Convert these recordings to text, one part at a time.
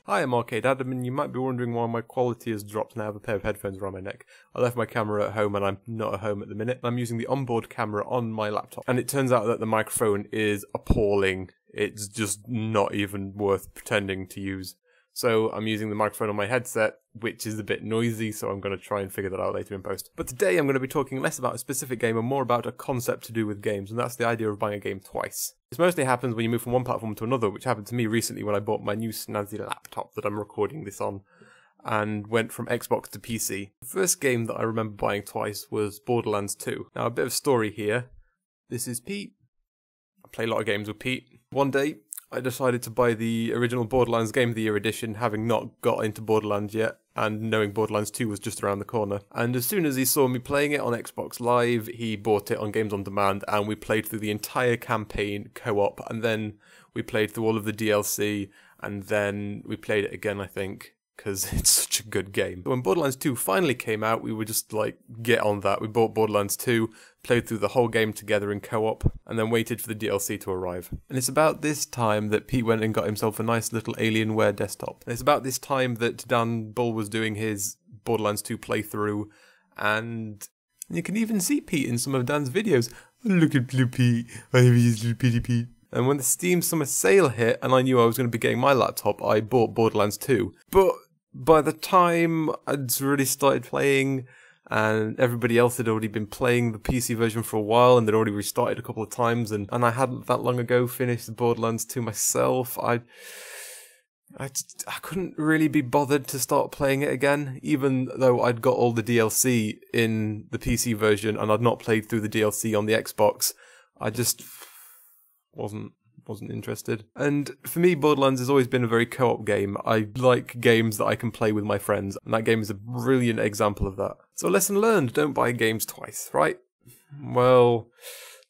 Hi, I'm ArcadeAdam, and you might be wondering why my quality has dropped and I have a pair of headphones around my neck. I left my camera at home and I'm not at home at the minute. I'm using the onboard camera on my laptop, and it turns out that the microphone is appalling. It's just not even worth pretending to use. So I'm using the microphone on my headset, which is a bit noisy, so I'm going to try and figure that out later in post. But today I'm going to be talking less about a specific game and more about a concept to do with games, and that's the idea of buying a game twice. This mostly happens when you move from one platform to another, which happened to me recently when I bought my new snazzy laptop that I'm recording this on, and went from Xbox to PC. The first game that I remember buying twice was Borderlands 2. Now, a bit of story here. This is Pete. I play a lot of games with Pete. One day, I decided to buy the original Borderlands Game of the Year edition, having not got into Borderlands yet, and knowing Borderlands 2 was just around the corner. And as soon as he saw me playing it on Xbox Live, he bought it on Games on Demand, and we played through the entire campaign co-op, and then we played through all of the DLC, and then we played it again, I think, because it's such a good game. When Borderlands 2 finally came out, we were just like, get on that. We bought Borderlands 2, played through the whole game together in co-op, and then waited for the DLC to arrive. And it's about this time that Pete went and got himself a nice little Alienware desktop. And it's about this time that Dan Bull was doing his Borderlands 2 playthrough, and you can even see Pete in some of Dan's videos. Look at little Pete, I have his little Petey Pete. And when the Steam Summer Sale hit, and I knew I was going to be getting my laptop, I bought Borderlands 2. But by the time I'd really started playing, and everybody else had already been playing the PC version for a while, and they'd already restarted a couple of times, and I hadn't that long ago finished the Borderlands 2 myself, I couldn't really be bothered to start playing it again, even though I'd got all the DLC in the PC version, and I'd not played through the DLC on the Xbox. I just wasn't interested. And for me, Borderlands has always been a very co-op game. I like games that I can play with my friends, and that game is a brilliant example of that. So lesson learned, don't buy games twice, right? Well,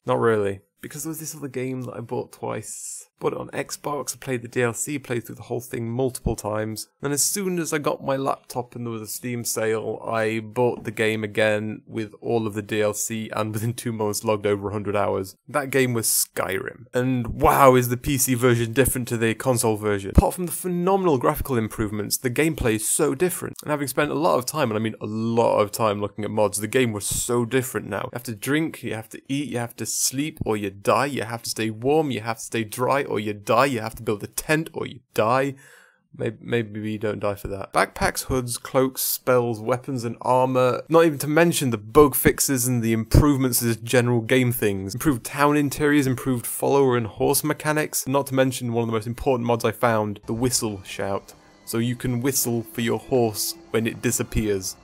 not really. Because there was this other game that I bought twice. Bought it on Xbox, I played the DLC, played through the whole thing multiple times. And as soon as I got my laptop and there was a Steam sale, I bought the game again with all of the DLC, and within 2 months logged over 100 hours. That game was Skyrim. And wow, is the PC version different to the console version. Apart from the phenomenal graphical improvements, the gameplay is so different. And having spent a lot of time, and I mean a lot of time looking at mods, the game was so different now. You have to drink, you have to eat, you have to sleep, or you die, you have to stay warm, you have to stay dry, or you die, you have to build a tent, or you die. Maybe you don't die for that. Backpacks, hoods, cloaks, spells, weapons and armor, not even to mention the bug fixes and the improvements to general game things. Improved town interiors, improved follower and horse mechanics, not to mention one of the most important mods I found, the whistle shout. So you can whistle for your horse when it disappears.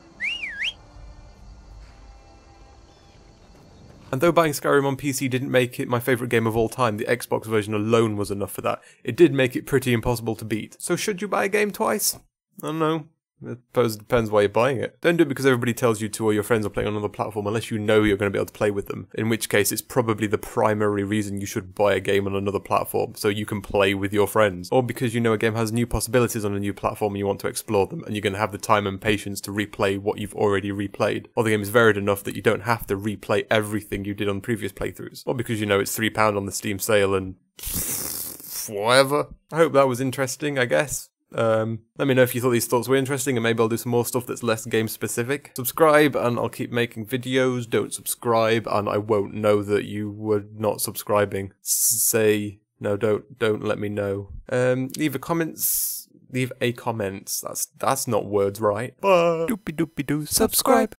And though buying Skyrim on PC didn't make it my favourite game of all time, the Xbox version alone was enough for that. It did make it pretty impossible to beat. So should you buy a game twice? I don't know. I suppose it depends why you're buying it. Don't do it because everybody tells you to, or your friends are playing on another platform, unless you know you're going to be able to play with them. In which case, it's probably the primary reason you should buy a game on another platform, so you can play with your friends. Or because you know a game has new possibilities on a new platform and you want to explore them, and you're going to have the time and patience to replay what you've already replayed. Or the game is varied enough that you don't have to replay everything you did on previous playthroughs. Or because you know it's £3 on the Steam sale and whatever. I hope that was interesting, I guess. Let me know if you thought these thoughts were interesting, and maybe I'll do some more stuff that's less game specific. Subscribe and I'll keep making videos. Don't subscribe and I won't know that you were not subscribing. Say no, don't let me know. Leave a comment. That's not words, right? Bye. Doopy doopy doo. Subscribe.